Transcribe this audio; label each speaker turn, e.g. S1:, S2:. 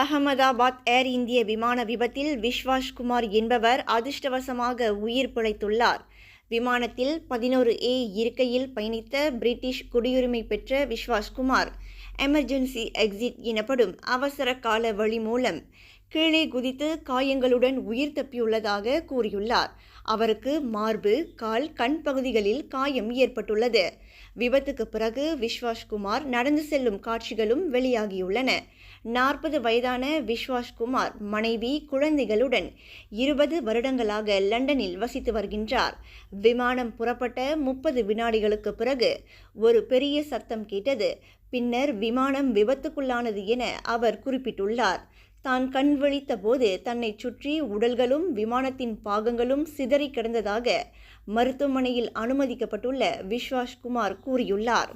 S1: அகமதாபாத் ஏர் இந்திய விமான விபத்தில் விஸ்வாஸ் குமார் என்பவர் அதிர்ஷ்டவசமாக உயிர் பிழைத்துள்ளார். விமானத்தில் 11A இருக்கையில் பயணித்த பிரிட்டிஷ் குடியுரிமை பெற்ற விஸ்வாஸ் குமார் எமர்ஜென்சி எக்ஸிட் எனப்படும் அவசர கால வழி மூலம் கீழே குதித்து காயங்களுடன் உயிர் தப்பியுள்ளதாக கூறியுள்ளார். அவருக்கு மார்பு, கால், கண் பகுதிகளில் காயம் ஏற்பட்டுள்ளது. விபத்துக்கு பிறகு விஸ்வாஸ் குமார் நடந்து செல்லும் காட்சிகளும் வெளியாகியுள்ளன. 40 வயதான விஸ்வாஸ் குமார் மனைவி, குழந்தைகளுடன் 20 வருடங்களாக லண்டனில் வசித்து வருகின்றார். விமானம் புறப்பட்ட 30 வினாடிகளுக்கு பிறகு ஒரு பெரிய சத்தம் கேட்டது. பின்னர் விமானம் விபத்துக்குள்ளானது என அவர் குறிப்பிட்டுள்ளார். தான் கண் விழித்த போது தன்னை சுற்றி உடல்களும் விமானத்தின் பாகங்களும் சிதறி கிடந்ததாக மருத்துவமனையில் அனுமதிக்கப்பட்டுள்ள விஸ்வாஸ் குமார் கூறியுள்ளார்.